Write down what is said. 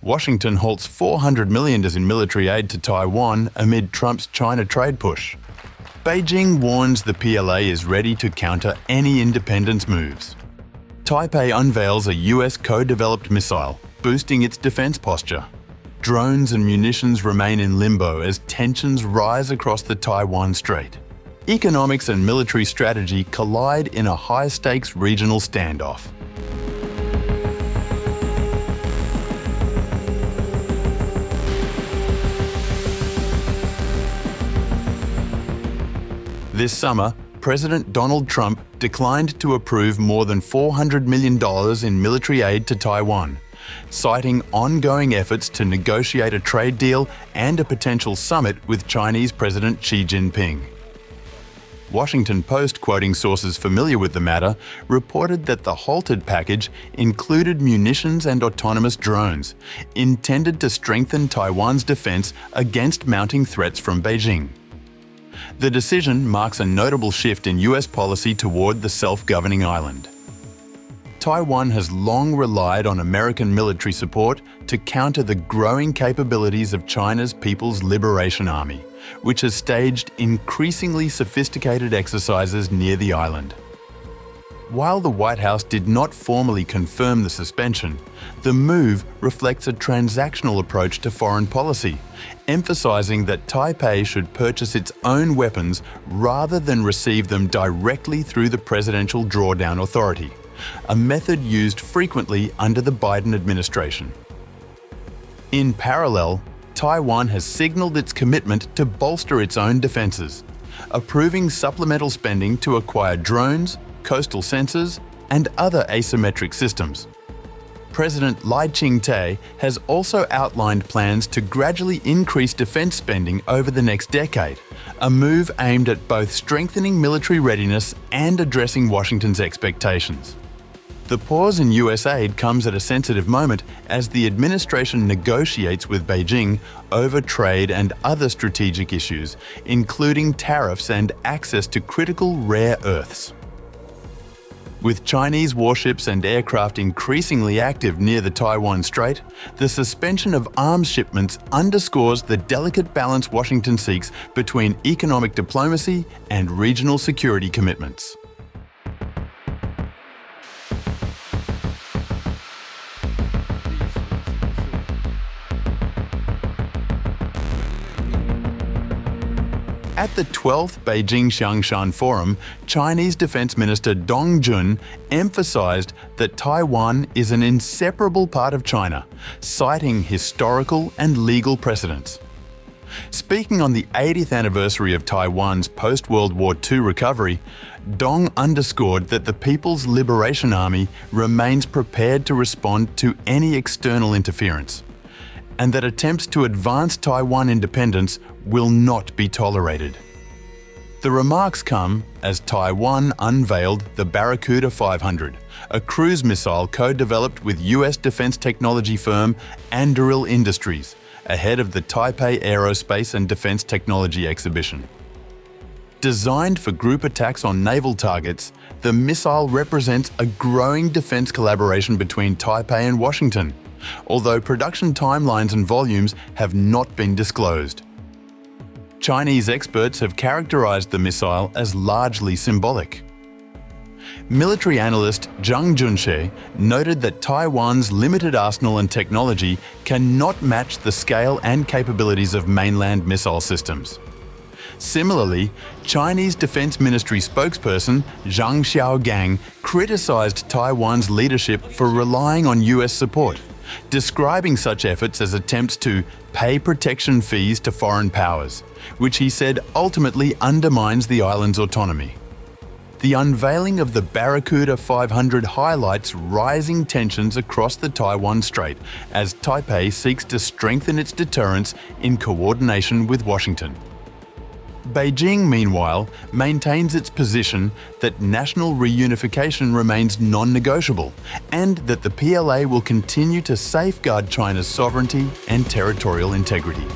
Washington halts $400 million in military aid to Taiwan amid Trump's China trade push. Beijing warns the PLA is ready to counter any independence moves. Taipei unveils a US co-developed missile, boosting its defense posture. Drones and munitions remain in limbo as tensions rise across the Taiwan Strait. Economics and military strategy collide in a high-stakes regional standoff. This summer, President Donald Trump declined to approve more than $400 million in military aid to Taiwan, citing ongoing efforts to negotiate a trade deal and a potential summit with Chinese President Xi Jinping. Washington Post, quoting sources familiar with the matter, reported that the halted package included munitions and autonomous drones, intended to strengthen Taiwan's defense against mounting threats from Beijing. The decision marks a notable shift in US policy toward the self-governing island. Taiwan has long relied on American military support to counter the growing capabilities of China's People's Liberation Army, which has staged increasingly sophisticated exercises near the island. While the White House did not formally confirm the suspension, the move reflects a transactional approach to foreign policy, emphasizing that Taipei should purchase its own weapons rather than receive them directly through the Presidential Drawdown Authority, a method used frequently under the Biden administration. In parallel, Taiwan has signaled its commitment to bolster its own defenses, approving supplemental spending to acquire drones, coastal sensors, and other asymmetric systems. President Lai Ching-te has also outlined plans to gradually increase defense spending over the next decade, a move aimed at both strengthening military readiness and addressing Washington's expectations. The pause in US aid comes at a sensitive moment as the administration negotiates with Beijing over trade and other strategic issues, including tariffs and access to critical rare earths. With Chinese warships and aircraft increasingly active near the Taiwan Strait, the suspension of arms shipments underscores the delicate balance Washington seeks between economic diplomacy and regional security commitments. At the 12th Beijing Xiangshan Forum, Chinese Defence Minister Dong Jun emphasised that Taiwan is an inseparable part of China, citing historical and legal precedents. Speaking on the 80th anniversary of Taiwan's post-World War II recovery, Dong underscored that the People's Liberation Army remains prepared to respond to any external interference, and that attempts to advance Taiwan independence will not be tolerated. The remarks come as Taiwan unveiled the Barracuda 500, a cruise missile co-developed with US defense technology firm Anduril Industries, ahead of the Taipei Aerospace and Defense Technology Exhibition. Designed for group attacks on naval targets, the missile represents a growing defense collaboration between Taipei and Washington, although production timelines and volumes have not been disclosed. Chinese experts have characterized the missile as largely symbolic. Military analyst Zhang Junshe noted that Taiwan's limited arsenal and technology cannot match the scale and capabilities of mainland missile systems. Similarly, Chinese Defence Ministry spokesperson Zhang Xiaogang criticized Taiwan's leadership for relying on US support, describing such efforts as attempts to pay protection fees to foreign powers, which he said ultimately undermines the island's autonomy. The unveiling of the Barracuda 500 highlights rising tensions across the Taiwan Strait as Taipei seeks to strengthen its deterrence in coordination with Washington. Beijing, meanwhile, maintains its position that national reunification remains non-negotiable and that the PLA will continue to safeguard China's sovereignty and territorial integrity.